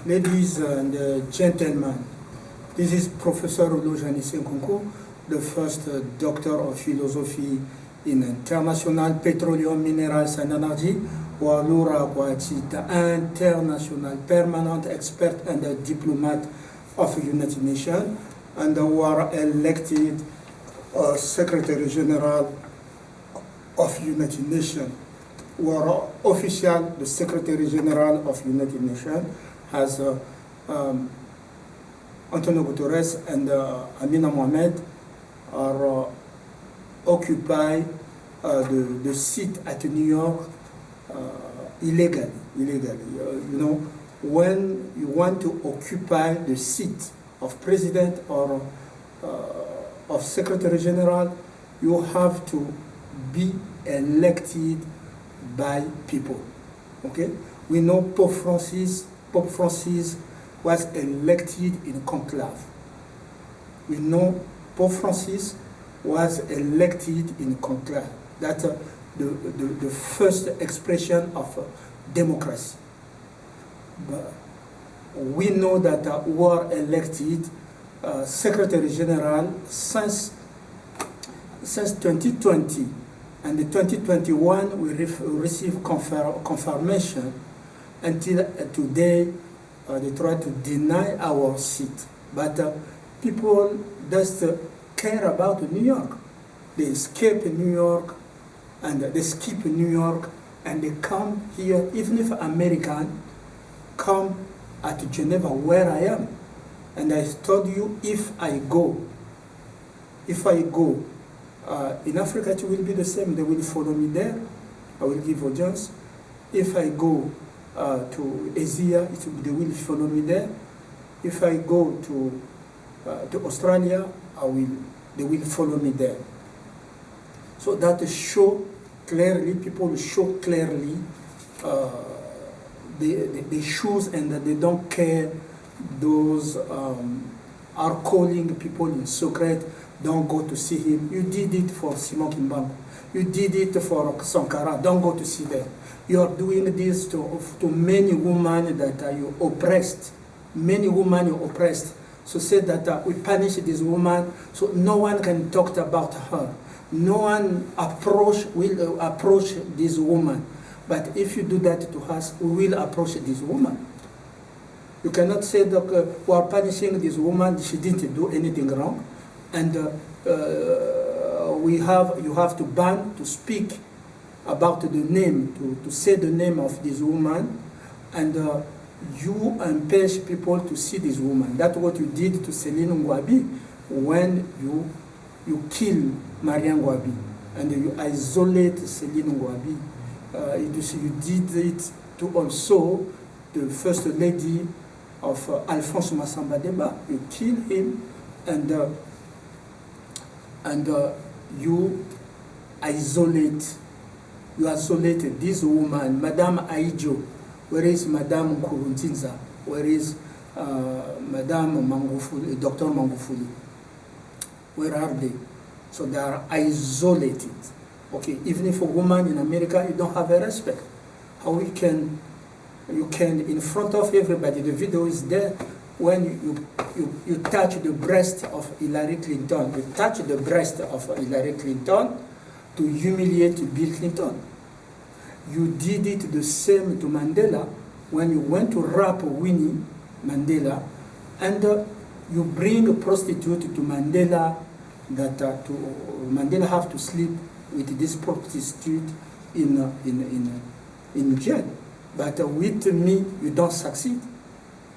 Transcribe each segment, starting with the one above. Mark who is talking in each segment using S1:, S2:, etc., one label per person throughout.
S1: Ladies and gentlemen, this is Professor Euloge Nkounkou, the first Doctor of Philosophy in International Petroleum, Minerals and Energy, Walura Kwachita, International Permanent Expert and Diplomat of the United Nations, and who are elected Secretary General of United Nations. Who are official, the Secretary General of United Nations has Antonio Guterres and Amina Mohamed are occupy the seat at New York illegally. You know, when you want to occupy the seat of President or of Secretary General, you have to be elected by people. Okay, we know Pope Francis was elected in conclave. We know Pope Francis was elected in conclave. That's the first expression of democracy. But we know that we were elected Secretary General since 2020, and in 2021 we received confirmation. Until today, they try to deny our seat. But people just care about New York. They escape New York, and they skip New York, and they come here. Even if Americans come at Geneva, where I am, and I told you, if I go in Africa, it will be the same. They will follow me there. I will give audience. If I go to Asia, they will follow me there. If I go to Australia, they will follow me there. So that show clearly, people show clearly they choose, and that they don't care. Those are calling people in secret, don't go to see him. You did it for Simon Kimbangu. You did it for Sankara, don't go to see them. You are doing this to many women that you oppressed. Many women you oppressed. So say that we punish this woman, so no one can talk about her. No one will approach this woman. But if you do that to us, we will approach this woman. You cannot say that we are punishing this woman, she didn't do anything wrong, and you have to ban to speak about the name, to say the name of this woman, and you impede people to see this woman. That's what you did to Céline Ngouabi when you kill Marianne Ngouabi, and you isolate Céline Ngouabi. You did it to also the first lady of Alphonse Massamba Deba. You kill him, and you isolate this woman, Madame Aijo. Where is Madame Nkurunziza? Where is Madame Mangufuli, Dr. Mangufuli? Where are they? So they are isolated. Okay, even if a woman in America, you don't have a respect. How you can in front of everybody, the video is there, when you touch the breast of Hillary Clinton, you touch the breast of Hillary Clinton to humiliate Bill Clinton. You did it the same to Mandela when you went to rape Winnie Mandela, and you bring a prostitute to Mandela, that Mandela have to sleep with this prostitute in jail. But with me, you don't succeed.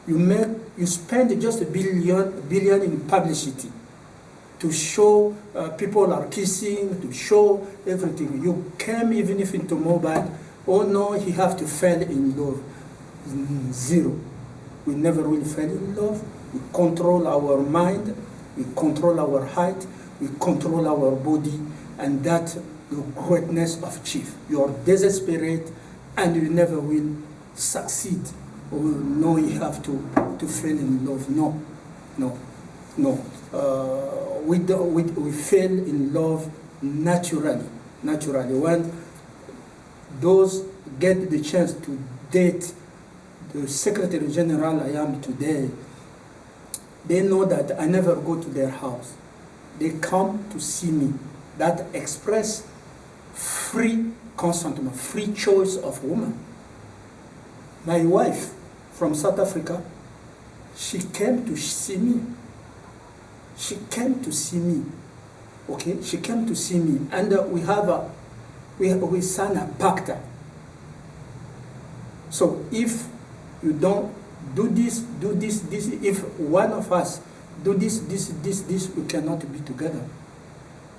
S1: You spend just a billion in publicity to show people are kissing, to show everything. You came even if into mobile, oh no, he have to fall in love. Zero. We never will fall in love. We control our mind, we control our height, we control our body, and that's the greatness of chief. You are desperate, and you never will succeed. Oh no, you have to fall in love. No. We fall in love naturally. When those get the chance to date the Secretary General I am today, they know that I never go to their house. They come to see me. That express free consentment, free choice of woman. My wife from South Africa, she came to see me. She came to see me. Okay, she came to see me, and we signed a pact. So if you don't do this, if one of us do this, we cannot be together.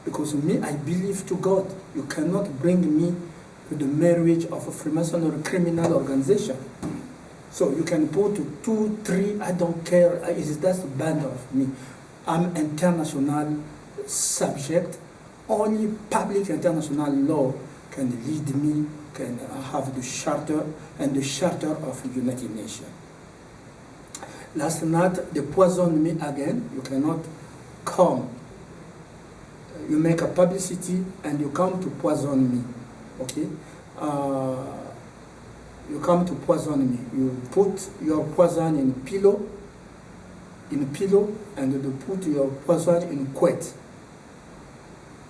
S1: Because me, I believe to God, you cannot bring me to the marriage of a Freemason or a criminal organization. So you can put 2, 3, I don't care, that's the band of me. I'm international subject. Only public international law can lead me, can have the charter and the charter of the United Nations. Last night, they poisoned me again. You cannot come. You make a publicity and you come to poison me, okay? You come to poison me. You put your poison in pillow, and you put your poison in quet.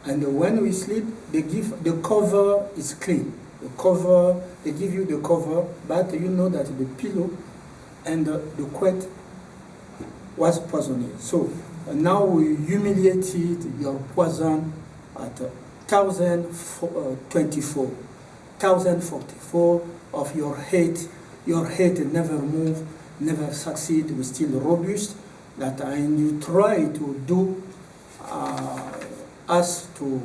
S1: And when we sleep, they give, the cover is clean. The cover, they give you the cover, but you know that the pillow and the quet was poisoned. So now we humiliated your poison at 1044 of your hate. Your hate never move, never succeed, we still robust. That and you try to do us to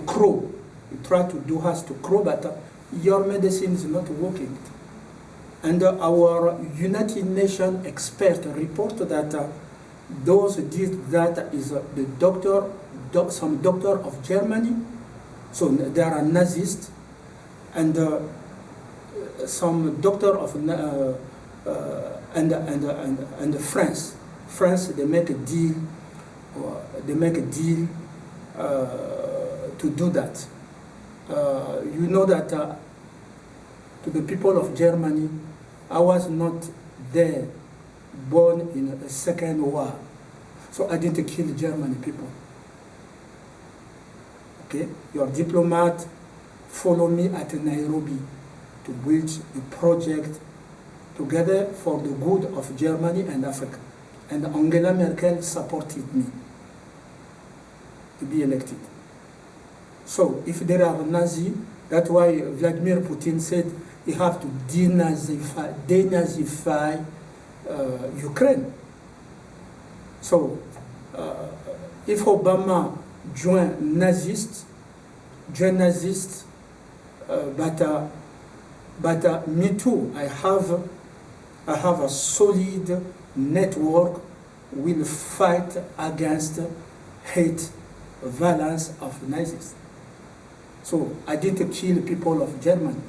S1: crow. You try to do us to crow, but your medicine is not working. And our United Nations expert report that those did that is the doctor, some doctor of Germany, so they are Nazists, and some doctor of and France. France, they make a deal. To do that. You know that to the people of Germany, I was not there, born in a second war, so I didn't kill German people. Okay, your diplomat follow me at Nairobi to build a project together for the good of Germany and Africa. And Angela Merkel supported me to be elected. So if there are Nazi, that's why Vladimir Putin said you have to denazify Ukraine. So if Obama joined Nazists, but me too, I have a solid network will fight against hate, violence of Nazis. So I didn't kill people of Germany.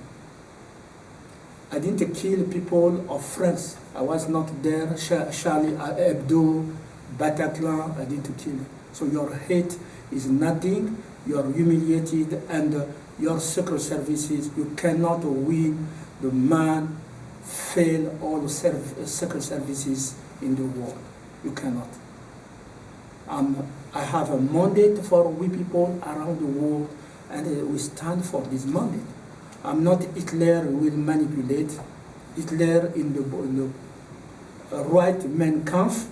S1: I didn't kill people of France. I was not there. Charlie Hebdo, Bataclan, I didn't kill. So your hate is nothing. You are humiliated, and your secret services, you cannot win. The man fail all the secret services in the world. You cannot. I have a mandate for we people around the world, and we stand for this mandate. I'm not Hitler who will manipulate. Hitler in the right Mein Kampf,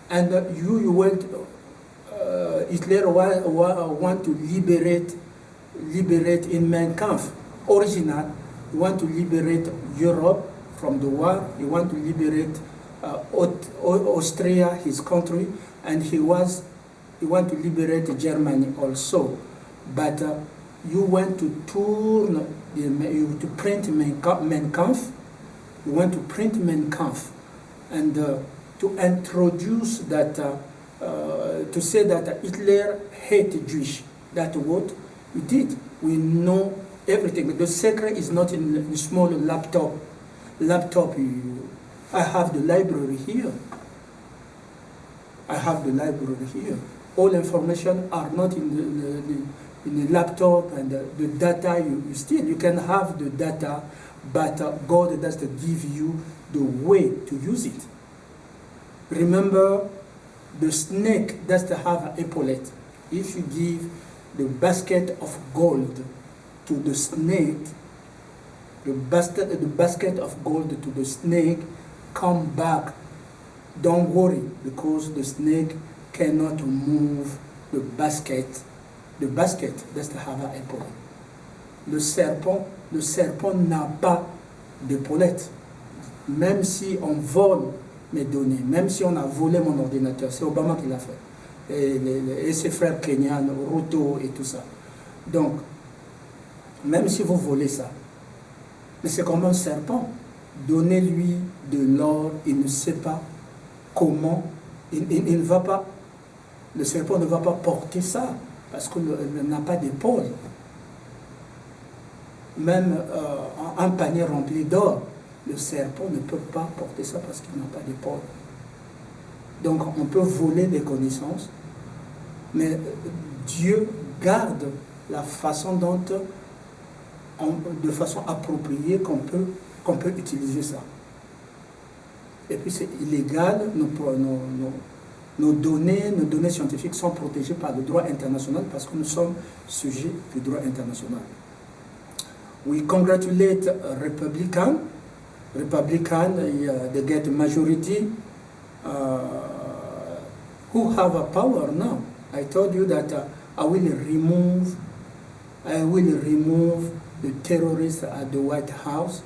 S1: and you went. Hitler want to liberate in Mein Kampf. Original, he want to liberate Europe from the war. He want to liberate Austria, his country, and he want to liberate Germany also. But you went to turn, to print Mein Kampf. You want to print Mein Kampf, and to introduce that, to say that Hitler hated Jewish. That's what we did. We know everything. The secret is not in a small laptop. I have the library here. I have the library here. All information are not in in a laptop, and the data you can have the data, but God doesn't give you the way to use it. Remember, the snake doesn't have an epaulette. If you give the basket of gold to the snake, the basket of gold to the snake, come back. Don't worry, because the snake cannot move the basket. The basket doesn't have an epaulette. Le serpent n'a pas d'épaulette. Même si on vole mes données, même si on a volé mon ordinateur, c'est Obama qui l'a fait. Et ses frères kenyans, Ruto et tout ça. Donc, même si vous volez ça, mais c'est comme un serpent. Donnez-lui de l'or, il ne sait pas comment, il ne va pas, le serpent ne va pas porter ça, parce qu'il n'a pas d'épaule. Même un panier rempli d'or, le serpent ne peut pas porter ça parce qu'il n'a pas d'épaule. Donc on peut voler des connaissances, mais Dieu garde la façon dont, de façon appropriée qu'on peut utiliser ça. Et puis c'est illégal, nos données scientifiques sont protégées par le droit international parce que nous sommes sujets du droit international. We congratulate Republican, they get majority, who have a power now. I told you that I will remove the terrorists at the White House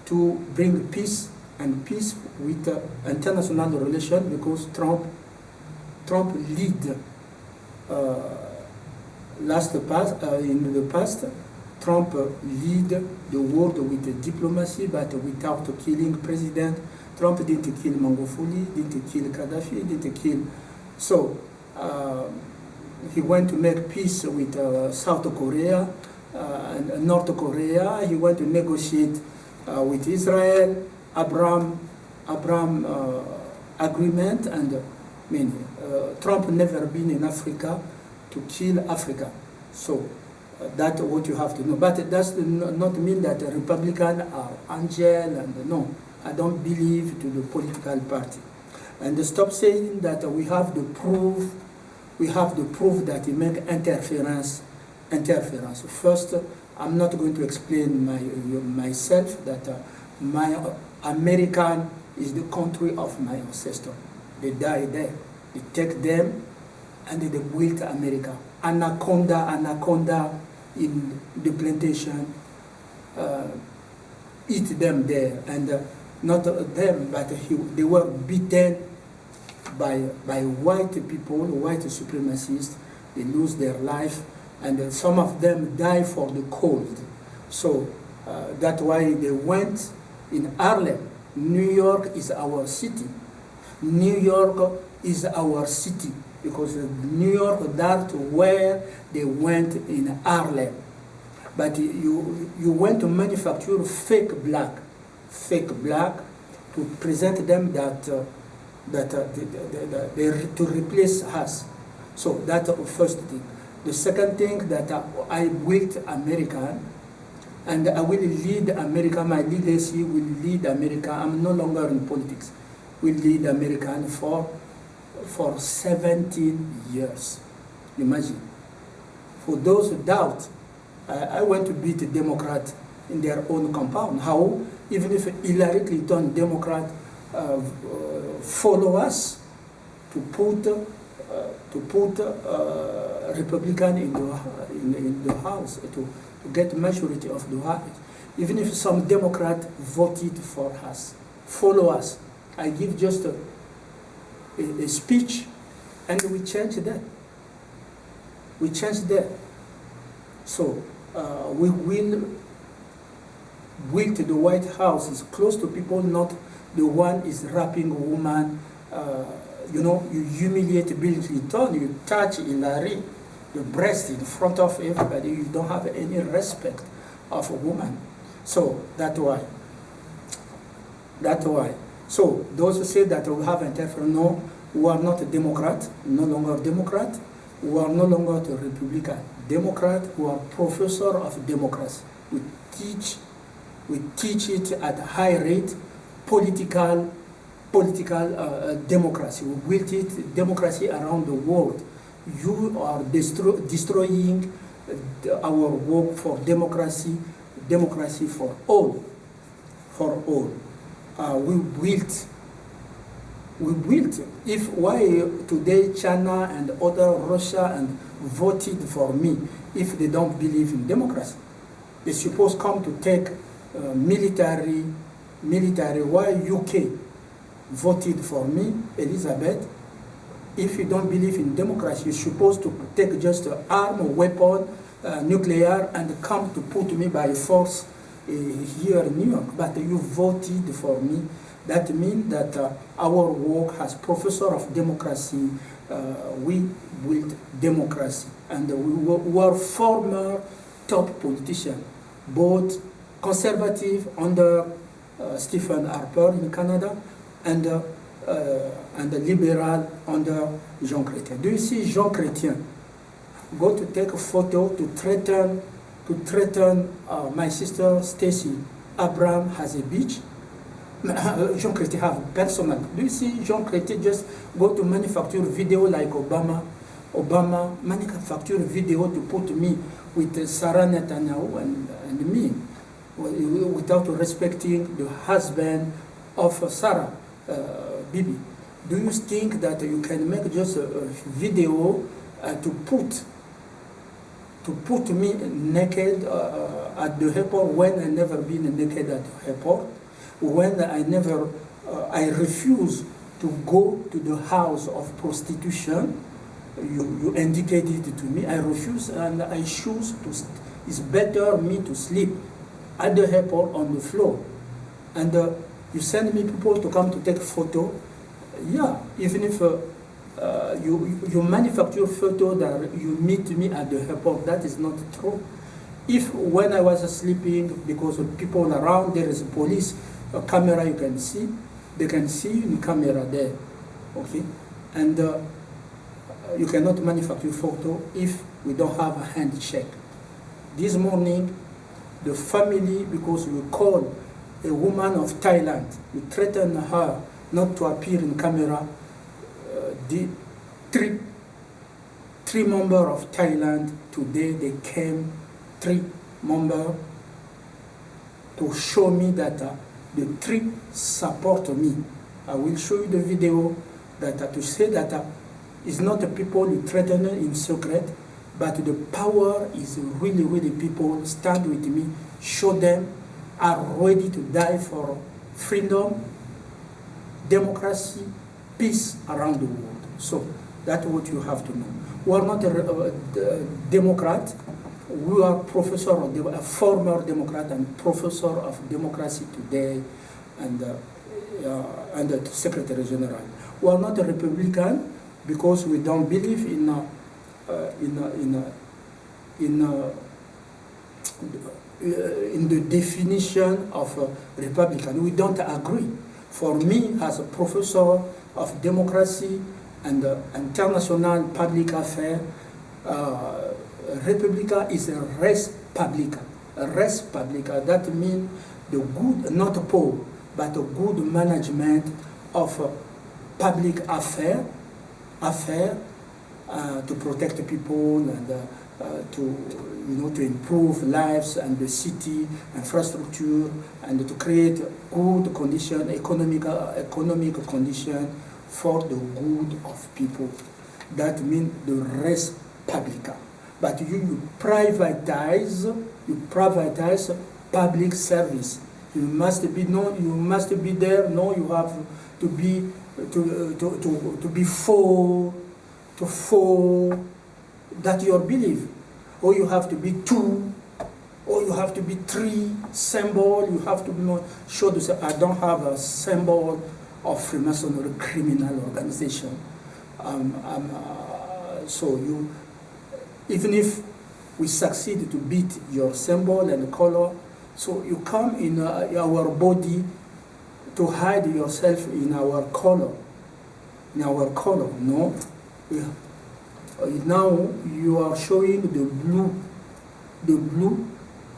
S1: to bring peace with international relations, because Trump lead in the past. Trump lead the world with diplomacy, but without killing president. Trump didn't kill Magufuli, didn't kill Gaddafi, didn't kill. So he went to make peace with South Korea and North Korea. He went to negotiate with Israel, Abraham agreement, and Trump never been in Africa to kill Africa. So that's what you have to know. But it does not mean that the Republicans are angel, and no, I don't believe to the political party. And stop saying that we have the proof that he make interference. First, I'm not going to explain myself that my American is the country of my ancestors. They die there. They take them and they built America. Anaconda in the plantation, eat them there, and not them, but they were beaten by white people, white supremacists. They lose their life, and some of them die for the cold. So that's why they went in Harlem. New York is our city. New York is our city, because New York, that's where they went in Harlem. But you went to manufacture fake black to present them that to replace us. So that's the first thing. The second thing, that I built America, and I will lead America. My legacy will lead America. I'm no longer in politics. Will lead America for 17 years. Imagine. For those who doubt, I went to beat a Democrat in their own compound. How? Even if Hillary Clinton, Democrat, follow us to put Republican in the House, to get majority of the House. Even if some Democrat voted for us, follow us. I give just a speech, and we change that. We change that. So we will build the White House is close to people, not the one is rapping a woman. You humiliate Bill Clinton, you touch Hillary, the breast in front of everybody. You don't have any respect of a woman. So that's why. That's why. So those who say that we have interference, no, we are not a Democrat, no longer Democrat. We are no longer the Republican. Democrat, we are professor of democracy. We teach it at a high rate, political democracy. We built it, democracy around the world. You are destroying our work for democracy for all. We built. If why today China and other Russia and voted for me if they don't believe in democracy? They suppose come to take military. Why UK voted for me, Elizabeth? If you don't believe in democracy, you're supposed to take just an arm, weapon, nuclear, and come to put me by force here in New York. But you voted for me. That means that our work as professor of democracy, we built democracy. And we were former top politicians, both conservative under Stephen Harper in Canada and liberal under Jean Chrétien. Do you see Jean Chrétien go to take a photo to threaten my sister Stacy Abraham has a beach? Jean Chrétien have personal. Do you see Jean Chrétien just go to manufacture video like Obama manufacture video to put me with Sarah Netanyahu and me without respecting the husband of Sarah, Bibi? Do you think that you can make just a video to put me naked at the airport when I never been naked at the airport? When I refuse to go to the house of prostitution, you indicated it to me. I refuse and I choose to. It's better me to sleep at the airport on the floor. And you send me people to come to take photo. Yeah, even if you manufacture photo that you meet me at the airport, that is not true. If when I was sleeping, because of people around, there is a police a camera you can see, they can see you in camera there, okay? And you cannot manufacture photo if we don't have a handshake. This morning, the family, because we call a woman of Thailand, we threaten her not to appear in camera. The three members of Thailand today, they came, 3 members, to show me that the 3 support me. I will show you the video that to say that it's not the people you threaten in secret, but the power is really people stand with me, show them are ready to die for freedom, democracy, peace around the world. So that's what you have to know. We are not a Democrat. We are professor of a former Democrat and professor of democracy today, and the Secretary General. We are not a Republican because we don't believe in the definition of a Republican. We don't agree. For me, as a professor of democracy and international public affairs, Republica is a res publica. A res publica, that means the good, not poor, but a good management of public affair to protect people and to improve lives and the city infrastructure and to create good condition, economic condition for the good of people. That means the res publica. But you privatize public service. You must be there. No, you have to be for that your belief, or you have to be 2, or you have to be 3 symbol. You have to show to say I don't have a symbol of Freemasonry criminal organization. So you. Even if we succeed to beat your symbol and color, so you come in our body to hide yourself in our color. No, Now you are showing the blue,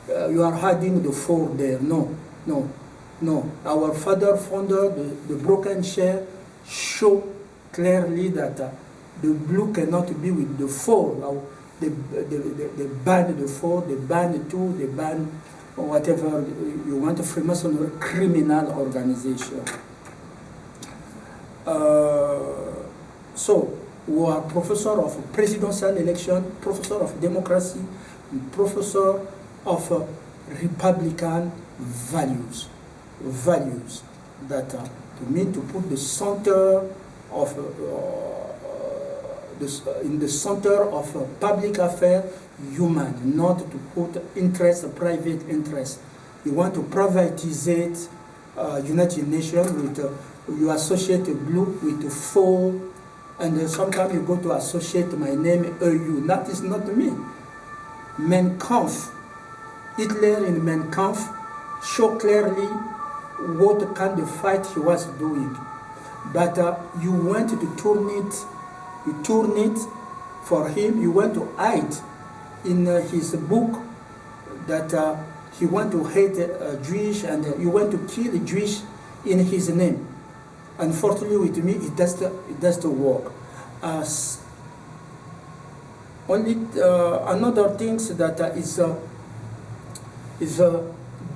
S1: you are adding the 4 there. No. Our father founder, the broken share, show clearly that the blue cannot be with the 4. Now, they ban the 4, they ban the 2, they ban whatever you want, a Freemasonry criminal organization. So, we are professor of presidential election, professor of democracy, and professor of Republican values that mean to put the center of in the center of public affair, human, not to put interest, private interest. You want to privatize United Nations with you associate blue with 4, and sometimes you go to associate my name EU. That is not me. Mein Kampf, Hitler in Mein Kampf show clearly what kind of fight he was doing. But you went to turn it for him. You went to hide in his book that he went to hate Jewish, and you went to kill Jewish in his name. Unfortunately, with me, it doesn't work. Only another things that is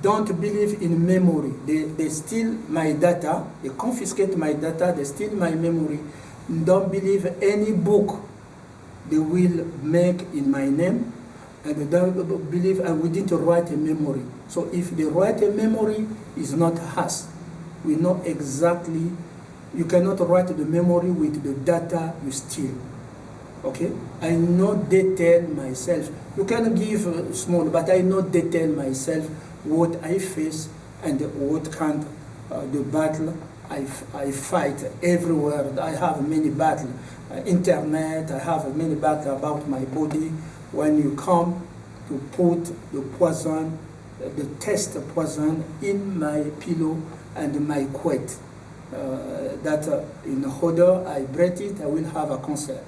S1: don't believe in memory. They steal my data, they confiscate my data, they steal my memory. Don't believe any book they will make in my name, and they don't believe we didn't write a memory. So if they write a memory, it's not us. We know exactly. You cannot write the memory with the data you steal. Okay? I know detail myself. You can give small, but I know detail myself what I face and what kind the battle I fight everywhere. I have many battles. Internet, I have many battles about my body. When you come to put the poison, the test poison in my pillow and my quet, that in order I breathe it, I will have a cancer.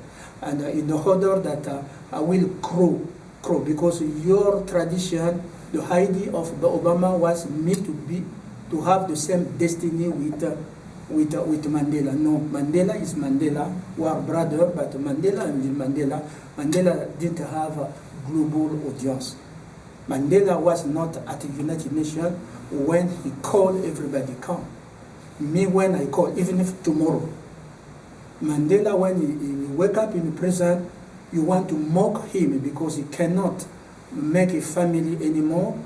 S1: And in order that I will crow, because your tradition, the idea of Obama was me to have the same destiny with Mandela. No, Mandela is Mandela. We are brother, but Mandela didn't have a global audience. Mandela was not at the United Nations when he called everybody come. Me when I call, even if tomorrow. Mandela, when he wake up in prison, you want to mock him because he cannot make a family anymore.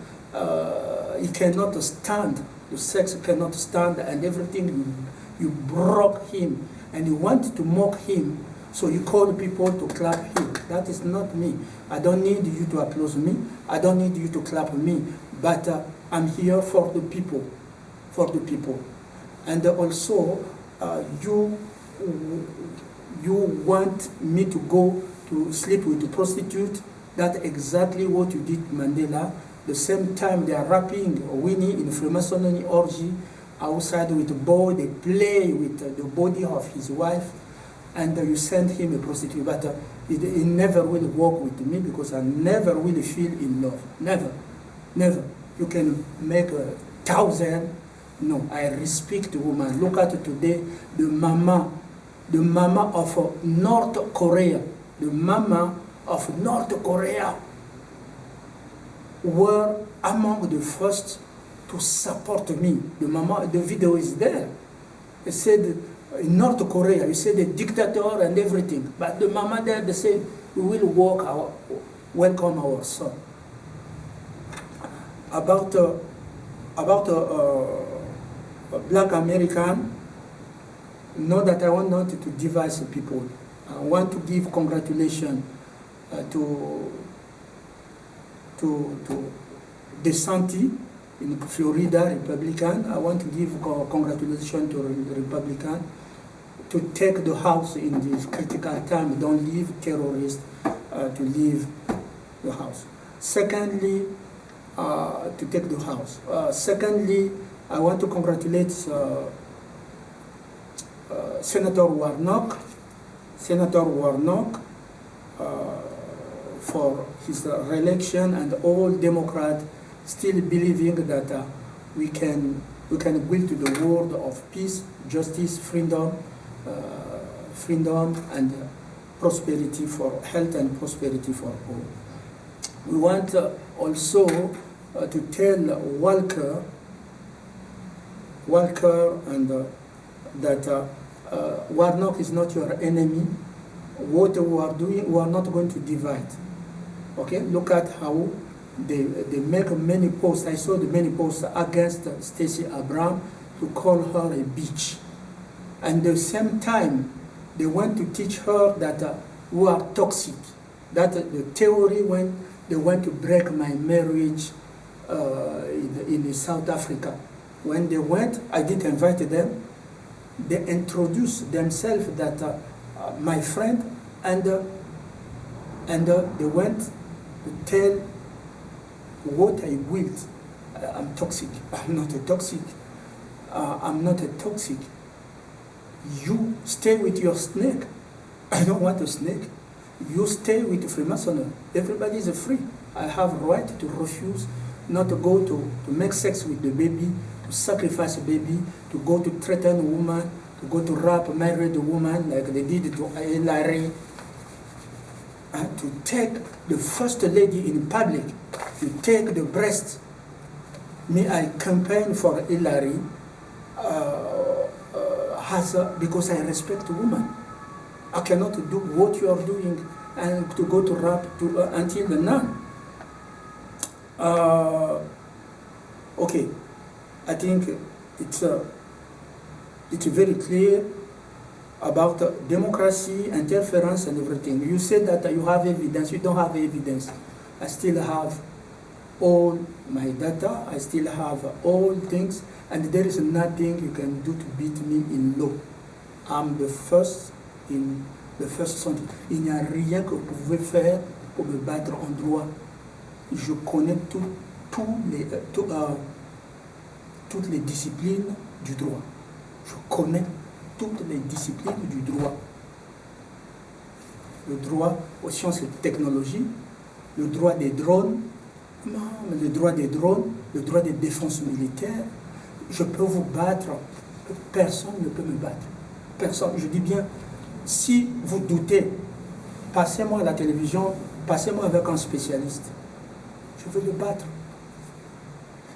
S1: He cannot stand. The sex cannot stand, and everything you broke him, and you want to mock him. So you call people to clap him. That is not me. I don't need you to applaud me. I don't need you to clap me. But I'm here for the people, And also, you want me to go to sleep with a prostitute. That's exactly what you did, Mandela. The same time they are rapping Winnie in Freemasonry orgy outside with a boy. They play with the body of his wife, and you send him a prostitute. But he never will walk with me because I never will feel in love. Never. You can make 1,000. No, I respect woman. Look at today, the mama of North Korea. The mama of North Korea were among the first to support me. The mama, the video is there. They said in North Korea, you said the dictator and everything, but the mama there, they said we will welcome our son. About Black American, know that I want not to divide people. I want to give congratulations to DeSantis in Florida, Republican. I want to give congratulations to the Republican to take the House in this critical time. Don't leave terrorists to leave the House. Secondly, to take the House. Secondly, I want to congratulate Senator Warnock for his re-election, and all Democrats still believing that we can build the world of peace, justice, freedom, and prosperity for health and prosperity for all. We want also to tell Walker and that Warnock is not your enemy. What we are doing, we are not going to divide. Okay, look at how they make many posts. I saw the many posts against Stacey Abrams to call her a bitch. And at the same time, they want to teach her that we are toxic. That the theory when they want to break my marriage in South Africa. When they went, I didn't invite them. They introduced themselves that my friend, and they went to tell what I willed. I'm toxic. I'm not a toxic. I'm not a toxic. You stay with your snake. I don't want a snake. You stay with Freemasonry. Everybody is free. I have a right to refuse, not to go to make sex with the baby, to sacrifice a baby, to go to threaten a woman, to go to rape a married woman like they did to Hillary, and to take the first lady in public, to take the breast. Me, I campaign for Hillary because I respect a woman. I cannot do what you are doing and to go to rape until the nun. Okay, I think it's very clear about democracy, interference, and everything. You said that you have evidence. You don't have evidence. I still have all my data. I still have all things, and there is nothing you can do to beat me in law. I'm the first in the first century. Il n'y a rien que vous pouvez faire pour me battre en droit. Je connais toutes les disciplines du droit. Je connais toutes les disciplines du droit. Le droit aux sciences et technologies, le droit des drones, le droit des drones, le droit des défenses militaires. Je peux vous battre. Personne ne peut me battre. Personne. Je dis bien, si vous doutez, passez-moi à la télévision, passez-moi avec un spécialiste. Je veux le battre.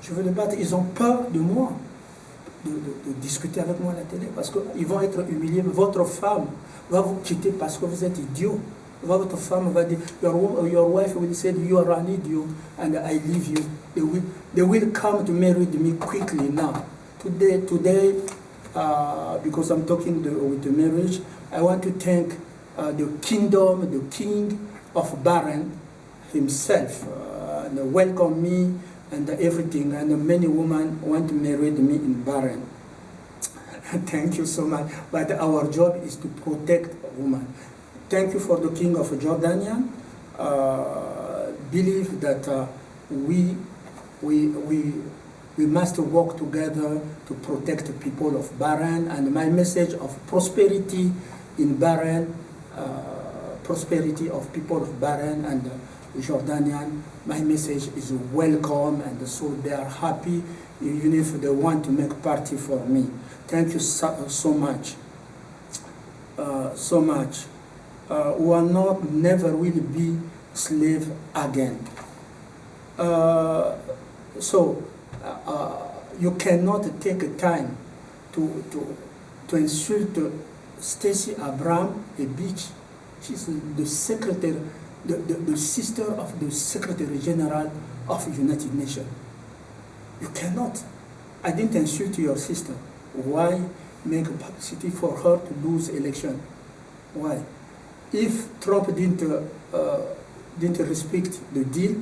S1: Je veux le battre. Ils ont peur de moi, de discuter avec moi à la télé, parce qu'ils vont être humiliés. Votre femme va vous quitter parce que vous êtes idiot. Votre femme va dire, your wife will say, you are an idiot, and I leave you. They will come to marry me quickly now. Today, because I'm talking with the marriage, I want to thank the kingdom, the king of Bahrain himself, and welcome me and everything, and many women want to marry me in Bahrain. Thank you so much. But our job is to protect women. Thank you for the king of Jordanian. Believe that we must work together to protect the people of Bahrain, and my message of prosperity in Bahrain, prosperity of people of Bahrain and Jordanian, my message is welcome, and so they are happy even if they want to make party for me. Thank you so much. So much. We are not, never will be slave again. You cannot take time to insult Stacey Abrams, a bitch. She's the secretary, the sister of the Secretary General of the United Nations. You cannot. I didn't insult your sister. Why make publicity for her to lose election? Why? If Trump didn't respect the deal,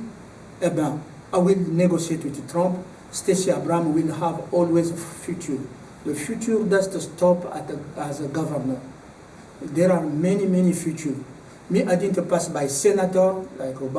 S1: I will negotiate with Trump. Stacey Abrams will have always a future. The future doesn't stop as a governor. There are many futures. Me, I didn't pass by senator like Obama.